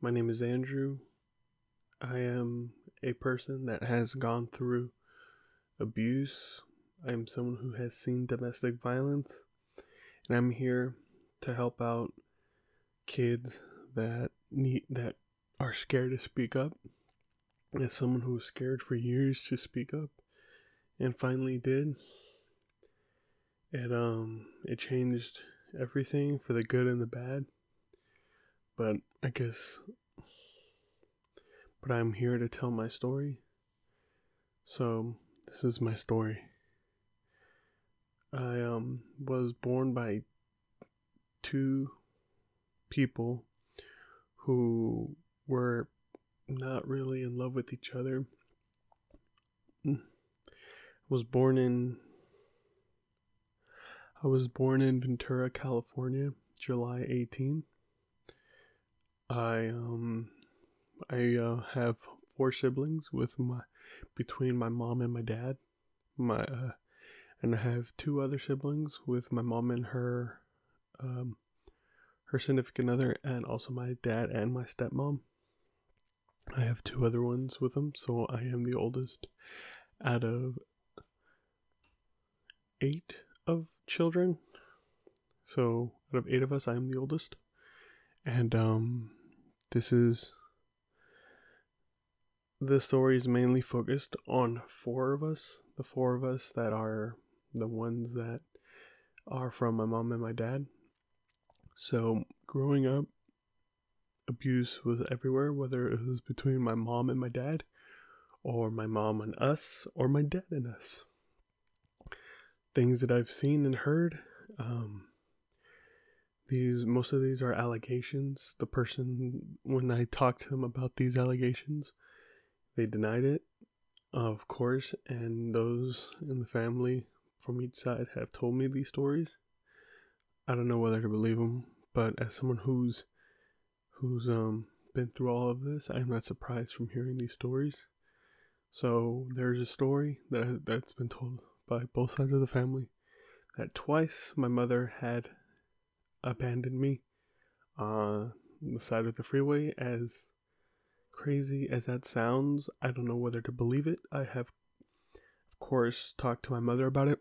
My name is Andrew. I am a person that has gone through abuse. I am someone who has seen domestic violence, and I'm here to help out kids that are scared to speak up. As someone who was scared for years to speak up and finally did, it changed everything for the good and the bad. But I'm here to tell my story. So this is my story. I was born by two people who were not really in love with each other. I was born in Ventura, California, July 18. I have four siblings between my mom and my dad. And I have two other siblings with my mom and her significant other, and also my dad and my stepmom. I have two other ones with them, so I am the oldest out of 8 of children. So out of 8 of us, I am the oldest. And the story is mainly focused on 4 of us. The 4 of us that are the ones that are from my mom and my dad. So growing up, abuse was everywhere, whether it was between my mom and my dad, or my mom and us, or my dad and us. Things that I've seen and heard, most of these are allegations. The person, when I talked to them about these allegations, they denied it, of course, and those in the family from each side have told me these stories. I don't know whether to believe them, but as someone who's been through all of this, I'm not surprised from hearing these stories. So there's a story that's been told by both sides of the family that twice my mother had abandoned me on the side of the freeway. As crazy as that sounds, I don't know whether to believe it. I have, of course, talked to my mother about it.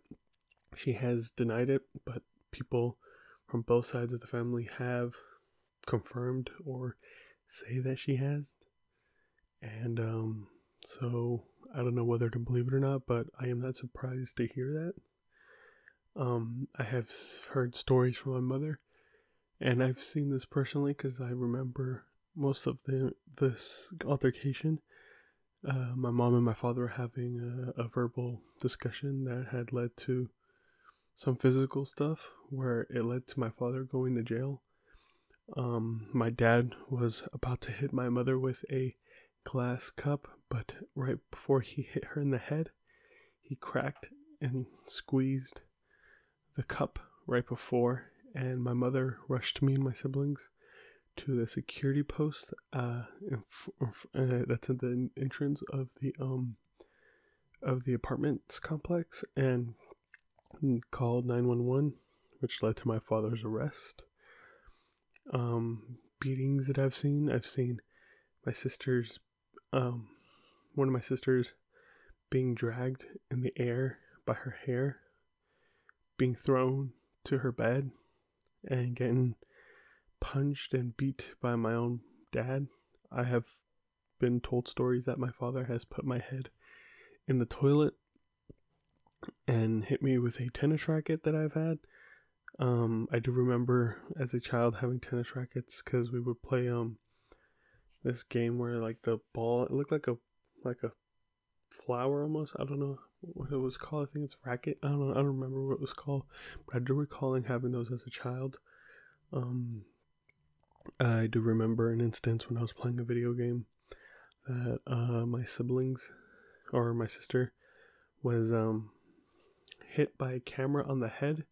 She has denied it, but people from both sides of the family have confirmed or say that she has. And so I don't know whether to believe it or not, but I am not surprised to hear that. I have heard stories from my mother, and I've seen this personally because I remember most of this altercation. My mom and my father were having a verbal discussion that had led to some physical stuff, where it led to my father going to jail. My dad was about to hit my mother with a glass cup, but right before he hit her in the head, he cracked and squeezed the cup right before, and my mother rushed me and my siblings to the security post that's at the entrance of the apartments complex, and called 911, which led to my father's arrest. Beatings that I've seen my sister's one of my sisters being dragged in the air by her hair, being thrown to her bed, and getting punched and beat by my own dad. I have been told stories that my father has put my head in the toilet and hit me with a tennis racket that I've had. I do remember as a child having tennis rackets because we would play this game where like the ball, it looked like a flower almost. I don't know what it was called. I think it's racket. I don't remember what it was called, but I do recall having those as a child. I do remember an instance when I was playing a video game that my siblings, or my sister, was hit by a camera on the head.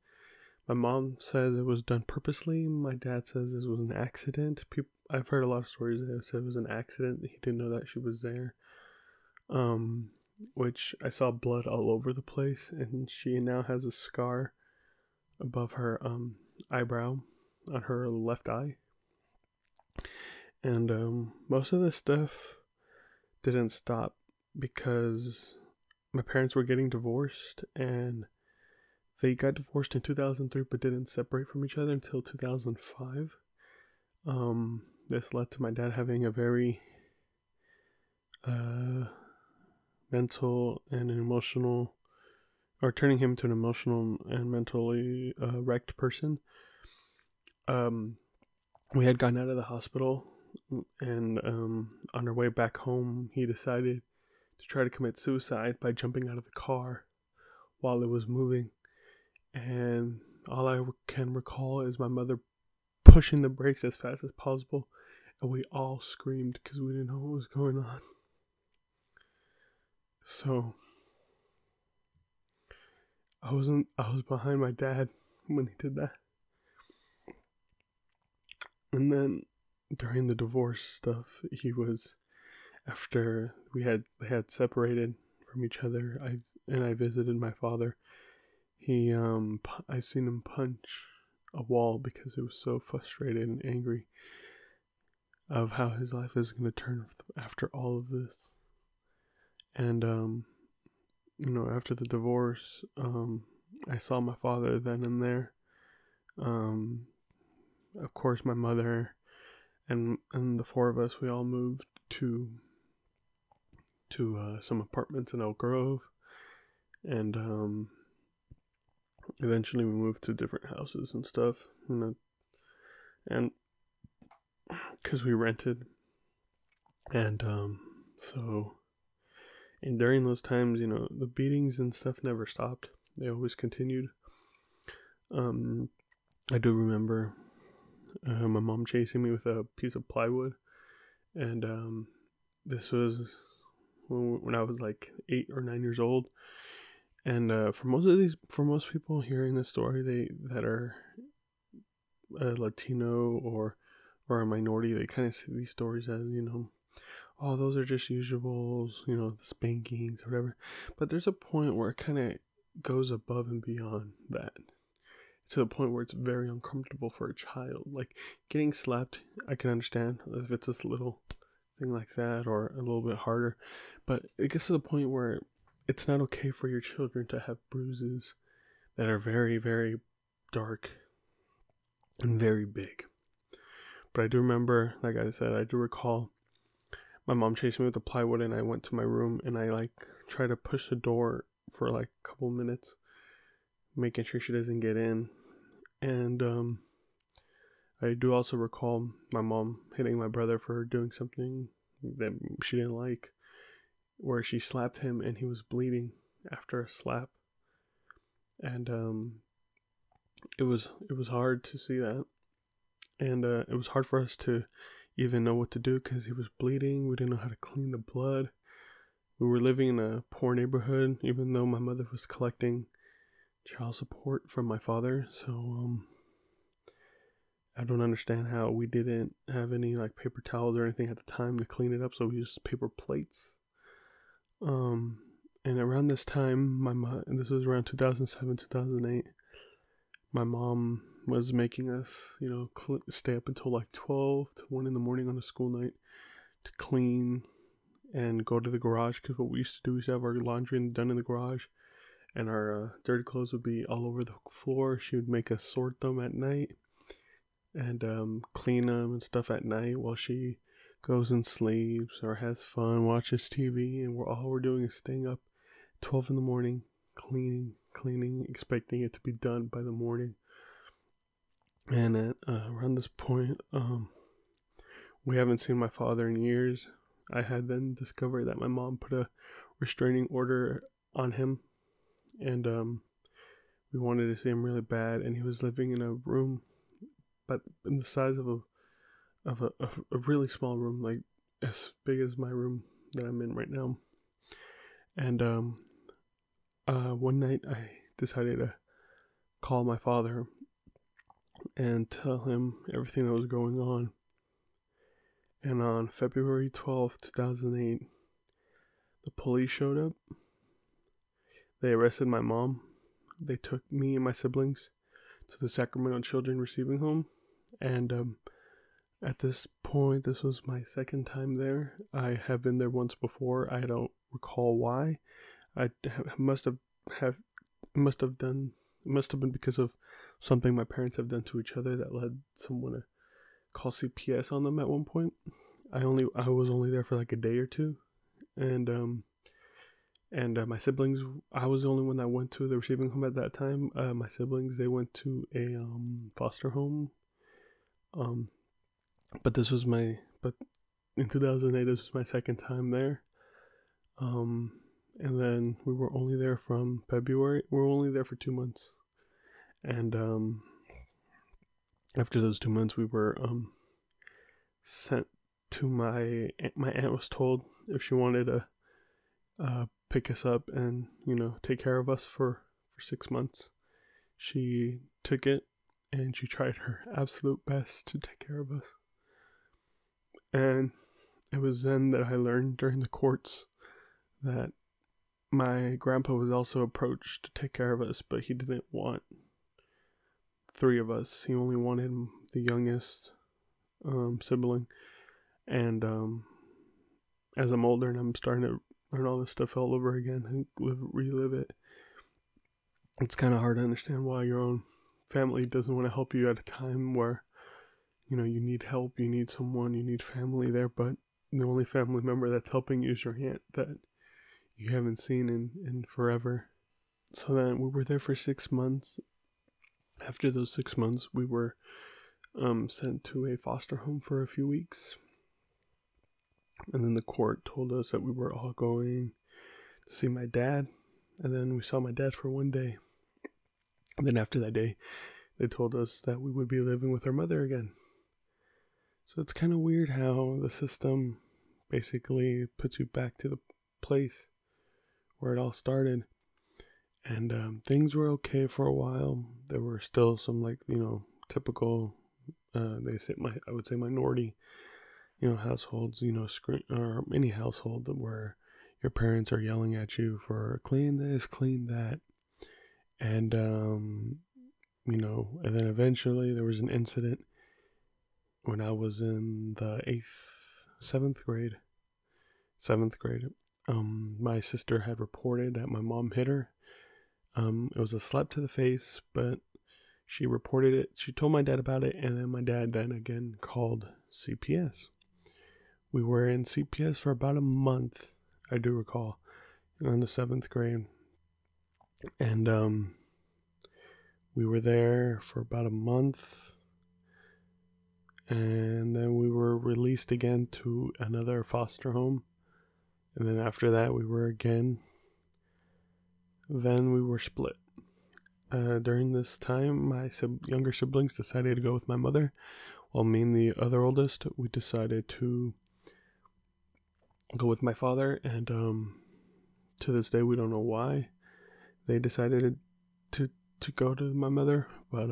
My mom says it was done purposely. My dad says this was an accident. I've heard a lot of stories that said it was an accident. He didn't know that she was there. Which I saw blood all over the place, and she now has a scar above her eyebrow on her left eye. And most of this stuff didn't stop because my parents were getting divorced, and they got divorced in 2003 but didn't separate from each other until 2005. This led to my dad having a very mental and emotional, or turning him to an emotional and mentally wrecked person. We had gotten out of the hospital, and on our way back home, he decided to try to commit suicide by jumping out of the car while it was moving. And all I can recall is my mother pushing the brakes as fast as possible, and we all screamed because we didn't know what was going on. So I was behind my dad when he did that. And then during the divorce stuff, he was, after they had separated from each other, I visited my father. I seen him punch a wall because he was so frustrated and angry of how his life is going to turn after all of this. And after the divorce, I saw my father then and there. Of course, my mother and the four of us, we all moved to some apartments in Elk Grove, and eventually we moved to different houses and stuff, and because we rented, and and during those times, the beatings and stuff never stopped. They always continued. I do remember my mom chasing me with a piece of plywood, and this was when I was like 8 or 9 years old. And for most people hearing this story, that are Latino or a minority, they kind of see these stories as, oh, those are just usuals, the spankings, whatever. But there's a point where it kind of goes above and beyond that, to the point where it's very uncomfortable for a child. Like, getting slapped, I can understand if it's this little thing like that, or a little bit harder, but it gets to the point where it's not okay for your children to have bruises that are very, very dark and very big. But I do remember, like I said, I do recall my mom chasing me with the plywood, and I went to my room and I tried to push the door for a couple minutes, making sure she doesn't get in. And I do also recall my mom hitting my brother for doing something that she didn't like, where she slapped him and he was bleeding after a slap. And it was hard to see that, and it was hard for us to even know what to do because he was bleeding. We didn't know how to clean the blood. We were living in a poor neighborhood, even though my mother was collecting child support from my father. So I don't understand how we didn't have any paper towels or anything at the time to clean it up, so we used paper plates. And around this time, and this was around 2007, 2008, my mom was making us, stay up until 12 to 1 in the morning on a school night to clean and go to the garage, because what we used to do is have our laundry done in the garage, and our dirty clothes would be all over the floor. She would make us sort them at night and clean them and stuff at night while she goes and sleeps or has fun, watches TV, and we're doing is staying up 12 in the morning, cleaning, expecting it to be done by the morning. And at around this point, we haven't seen my father in years. I had then discovered that my mom put a restraining order on him, and we wanted to see him really bad. And he was living in a room, but in the size of a really small room, like as big as my room that I'm in right now. And one night I decided to call my father and tell him everything that was going on. And on February 12th, 2008, the police showed up. They arrested my mom. They took me and my siblings to the Sacramento Children Receiving Home. And At this point, this was my second time there. I have been there once before. I don't recall why. I must have it must have been because of something my parents have done to each other that led someone to call CPS on them at one point. I was only there for like a day or two, and my siblings. I was the only one that went to the receiving home at that time. My siblings, they went to a foster home. But in 2008, this was my second time there. And then we were only there from February. We were only there for 2 months, and after those 2 months, we were sent to my aunt was told if she wanted to pick us up and take care of us for 6 months. She took it and she tried her absolute best to take care of us. And it was then that I learned during the courts that my grandpa was also approached to take care of us, but he didn't want 3 of us. He only wanted the youngest sibling. And as I'm older and I'm starting to learn all this stuff all over again and relive it, it's kind of hard to understand why your own family doesn't want to help you at a time where you need help, you need someone, you need family there, but the only family member that's helping you is your aunt that you haven't seen in forever. So then we were there for 6 months. After those 6 months, we were sent to a foster home for a few weeks. And then the court told us that we were all going to see my dad. And then we saw my dad for one day. And then after that day, they told us that we would be living with our mother again. So it's kind of weird how the system basically puts you back to the place where it all started. And things were okay for a while. There were still some typical, I would say minority, households, or any household where your parents are yelling at you for clean this, clean that. And, and then eventually there was an incident when I was in the 7th grade. My sister had reported that my mom hit her. It was a slap to the face, but she reported it. She told my dad about it, and then my dad then again called CPS. We were in CPS for about a month, I do recall, in the 7th grade. And we were there for about a month, and then we were released again to another foster home. And then after that, we were again. Then we were split. During this time, my younger siblings decided to go with my mother, while me and the other oldest, we decided to go with my father. And to this day, we don't know why they decided to go to my mother, but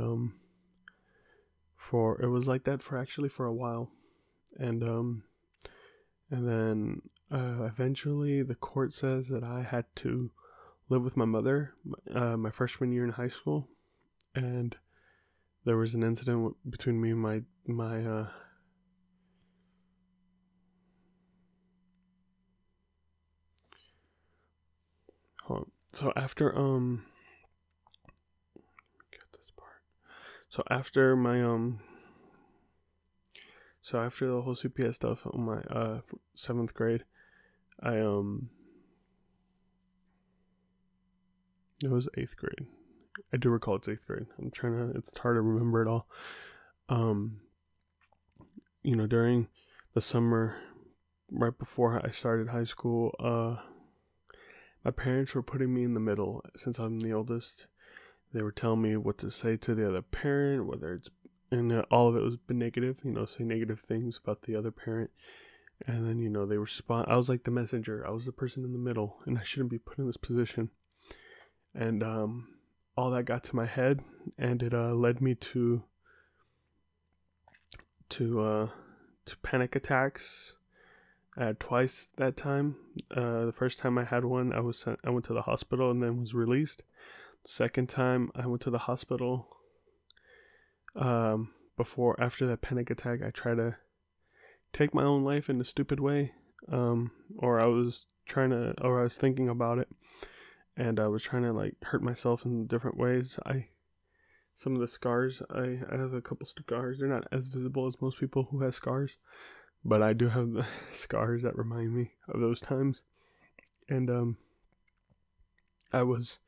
it was like that for a while. And then eventually the court says that I had to live with my mother my freshman year in high school. And there was an incident between me and my so after get this part. So after the whole CPS stuff on my 7th grade, it was 8th grade. I do recall it's 8th grade. It's hard to remember it all. During the summer, right before I started high school, my parents were putting me in the middle since I'm the oldest. They were telling me what to say to the other parent, and all of it was negative, say negative things about the other parent. And then, they respond. I was like the messenger. I was the person in the middle, and I shouldn't be put in this position. And all that got to my head, and it led me to panic attacks. I had twice that time. The first time I had one, I went to the hospital and then was released. The second time I went to the hospital, but after that panic attack, I tried to take my own life in a stupid way. Or I was thinking about it, and I was trying to like hurt myself in different ways. Some of the scars, I have a couple scars. They're not as visible as most people who have scars, but I do have the scars that remind me of those times. And I was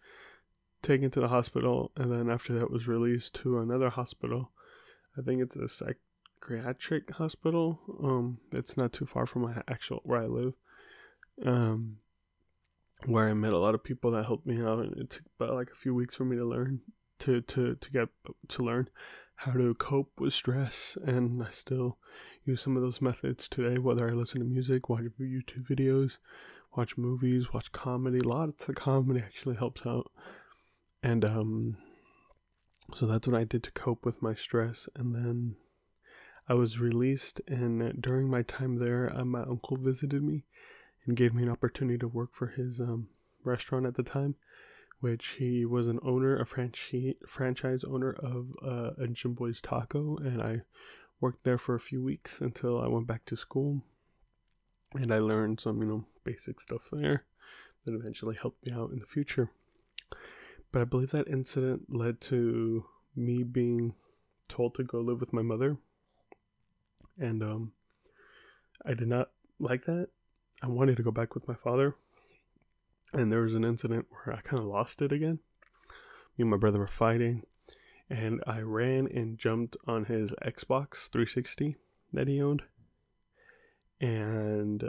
taken to the hospital, and then after that was released to another hospital. I think it's a psychiatric hospital. It's not too far from where I live. Where I met a lot of people that helped me out, and it took about like a few weeks for me to learn to learn how to cope with stress, and I still use some of those methods today, whether I listen to music, watch YouTube videos, watch movies, watch comedy. Lots of comedy actually helps out. And so that's what I did to cope with my stress. And then I was released, and during my time there, my uncle visited me and gave me an opportunity to work for his restaurant at the time, which he was an owner, a franchise owner of Engine Boys Taco, and I worked there for a few weeks until I went back to school, and I learned some, basic stuff there that eventually helped me out in the future. But I believe that incident led to me being told to go live with my mother, and I did not like that. I wanted to go back with my father, and there was an incident where I kind of lost it again. Me and my brother were fighting, and I ran and jumped on his Xbox 360 that he owned. And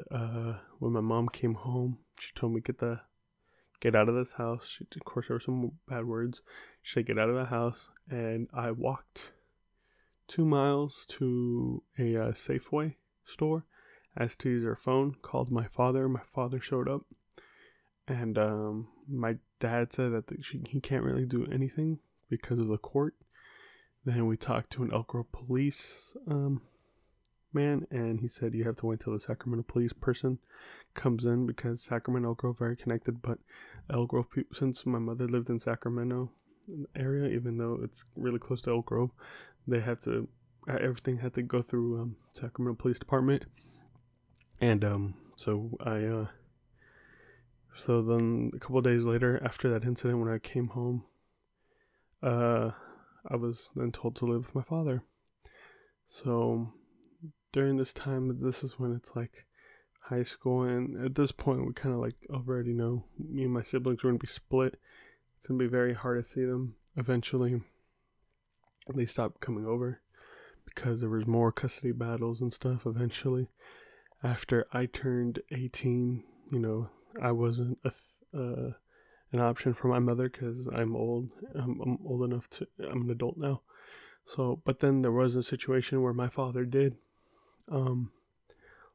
when my mom came home, she told me, get out of this house. Of course, there were some bad words. She said, get out of the house. And I walked 2 miles to a Safeway store, asked to use her phone, called my father. My father showed up, and my dad said that he can't really do anything because of the court. Then we talked to an Elk Grove police man, and he said you have to wait till the Sacramento police person comes in, because Sacramento and Elk Grove are very connected. But Elk Grove, since my mother lived in Sacramento area, even though it's really close to Elk Grove, everything had to go through Sacramento Police Department. And so then a couple of days later, after that incident, when I came home, I was then told to live with my father. So during this time, this is when it's like high school, and at this point we kind of like already know me and my siblings were going to be split. It's going to be very hard to see them. Eventually they stopped coming over because there was more custody battles and stuff. Eventually, after I turned 18, I wasn't an option for my mother because I'm old. I'm old enough I'm an adult now. So, but then there was a situation where my father did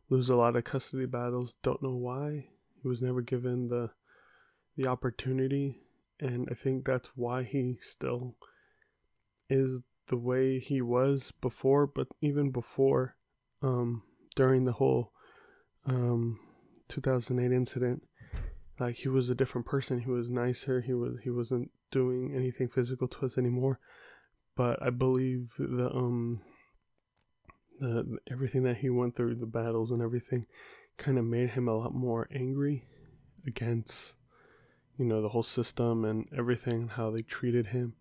lose a lot of custody battles. Don't know why. He was never given the opportunity, and I think that's why he still is the way he was before. But even before, during the whole 2008 incident, like, he was a different person. He was nicer. He wasn't doing anything physical to us anymore. But I believe the everything that he went through, the battles and everything, kind of made him a lot more angry against, the whole system and everything, how they treated him,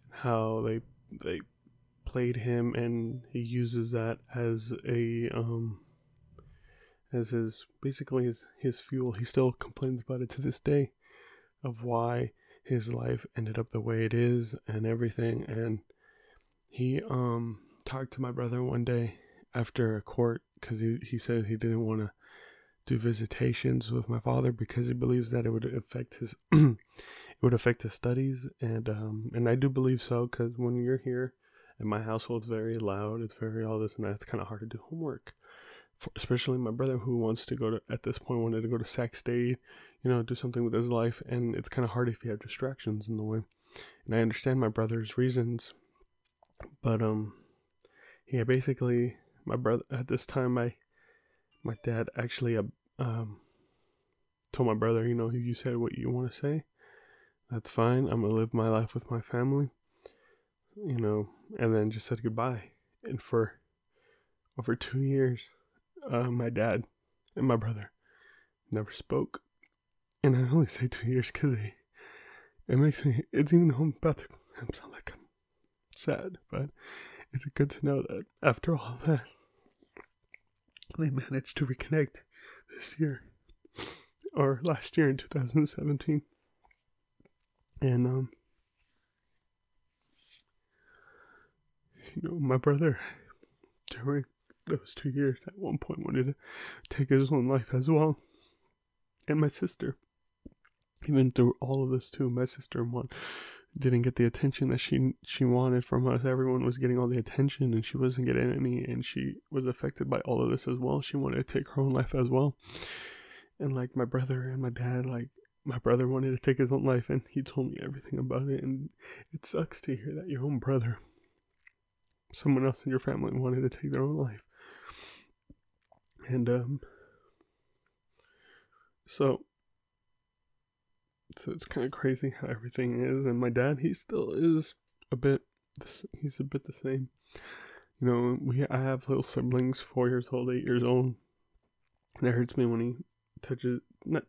how they played him, and he uses that as his fuel. He still complains about it to this day, of why his life ended up the way it is and everything. And he talked to my brother one day after a court, because he said he didn't want to do visitations with my father because he believes that it would affect his studies, and I do believe so, because when you're here, and my household's very loud, it's very all this and that, it's kind of hard to do homework. Especially my brother, who wanted to go to Sac State, do something with his life, and it's kind of hard if you have distractions in the way. And I understand my brother's reasons, but basically, my brother at this time, my dad actually told my brother, you said what you want to say, that's fine, I'm gonna live my life with my family, and then just said goodbye. And for over 2 years, my dad and my brother never spoke. And I only say 2 years because it makes me, it's even though I'm about to sound like I'm sad, but it's good to know that after all that, they managed to reconnect this year, or last year in 2017. And, my brother, during those 2 years, at one point wanted to take his own life as well. And my sister, even through all of this too, my sister didn't get the attention that she wanted from us. Everyone was getting all the attention and she wasn't getting any, and she was affected by all of this as well. She wanted to take her own life as well. And like my brother and my dad, like my brother wanted to take his own life and he told me everything about it. And it sucks to hear that your own brother, someone else in your family, wanted to take their own life. And so it's kind of crazy how everything is. And my dad, he still is he's a bit the same. I have little siblings, 4 years old, 8 years old, and it hurts me when he when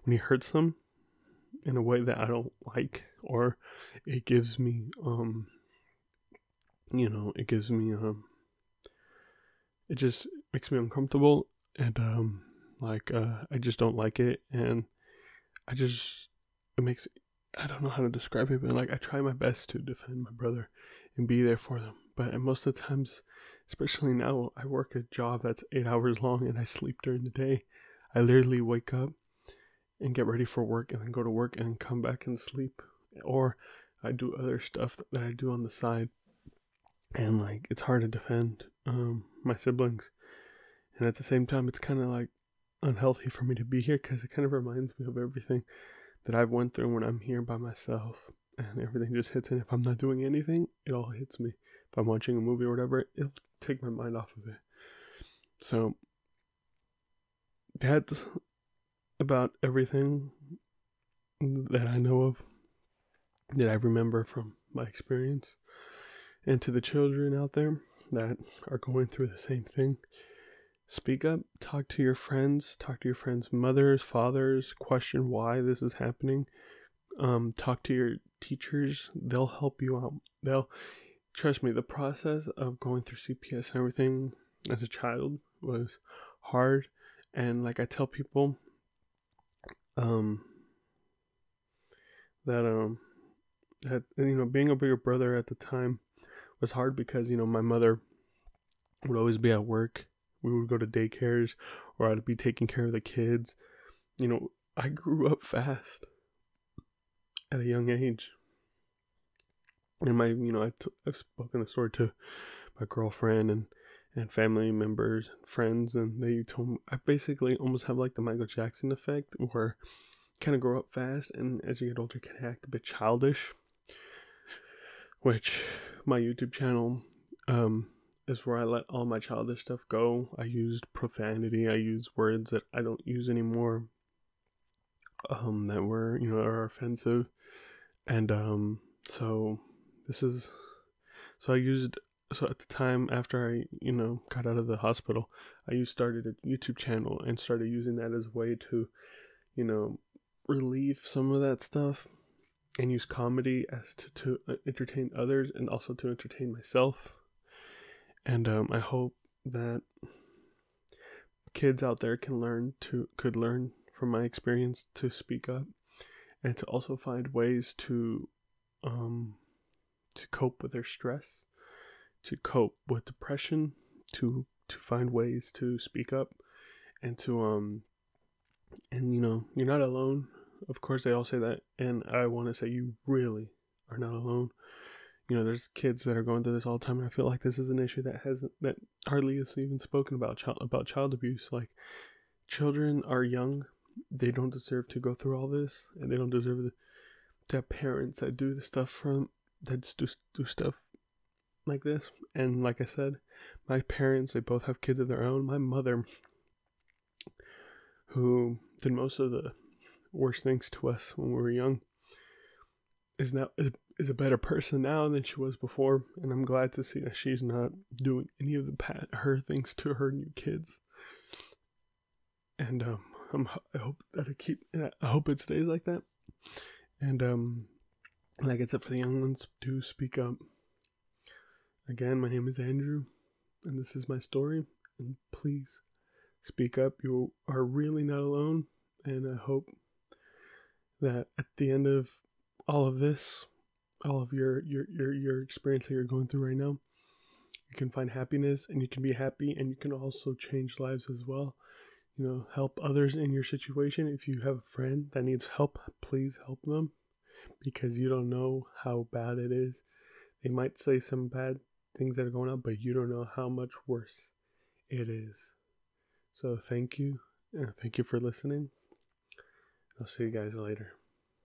he hurts them in a way that I don't like, or it gives me it just makes me uncomfortable, and I just don't like it. And I don't know how to describe it, but like I try my best to defend my brother and be there for them. But most of the times, especially now, I work a job that's 8 hours long and I sleep during the day. I literally wake up and get ready for work and then go to work and come back and sleep. Or I do other stuff that I do on the side. And like, it's hard to defend my siblings. And at the same time, it's kind of like unhealthy for me to be here because it kind of reminds me of everything that I've went through when I'm here by myself, and everything just hits. And if I'm not doing anything, it all hits me. If I'm watching a movie or whatever, it'll take my mind off of it. So that's about everything that I know of, that I remember from my experience. And to the children out there that are going through the same thing, speak up, talk to your friends, mothers, fathers, question why this is happening. Talk to your teachers, they'll help you out. Trust me, the process of going through CPS and everything as a child was hard. And like I tell people, that being a bigger brother at the time was hard because my mother would always be at work. We would go to daycares, or I'd be taking care of the kids. I grew up fast at a young age. And I've spoken the story to my girlfriend and family members and friends, and they told me I basically almost have like the Michael Jackson effect, where you kind of grow up fast, and as you get older, you can act a bit childish. Which my YouTube channel is where I let all my childish stuff go. I used profanity. I used words that I don't use anymore. That were are offensive, and so at the time after I got out of the hospital, I started a YouTube channel and started using that as a way to relieve some of that stuff, and use comedy as to entertain others and also to entertain myself. And I hope that kids out there could learn from my experience to speak up, and to also find ways to cope with their stress, to cope with depression, to find ways to speak up, and to you're not alone. Of course, they all say that, and I want to say you really are not alone. There's kids that are going through this all the time, and I feel like this is an issue that hardly is even spoken about child abuse. Like, children are young; they don't deserve to go through all this, and they don't deserve to have parents that do do stuff like this. And like I said, my parents, they both have kids of their own. My mother, who did most of the worst things to us when we were young, is a better person now than she was before, and I'm glad to see that she's not doing any of her things to her new kids. And I hope that I hope it stays like that. And like I said, for the young ones, do speak up. Again, my name is Andrew, and this is my story. And please speak up. You are really not alone. And I hope that at the end of all of this, all of your experience that you're going through right now, you can find happiness, and you can be happy, and you can also change lives as well. You know, help others in your situation. If you have a friend that needs help, please help them, because you don't know how bad it is. They might say some bad things that are going on, but you don't know how much worse it is. So thank you. Thank you for listening. I'll see you guys later.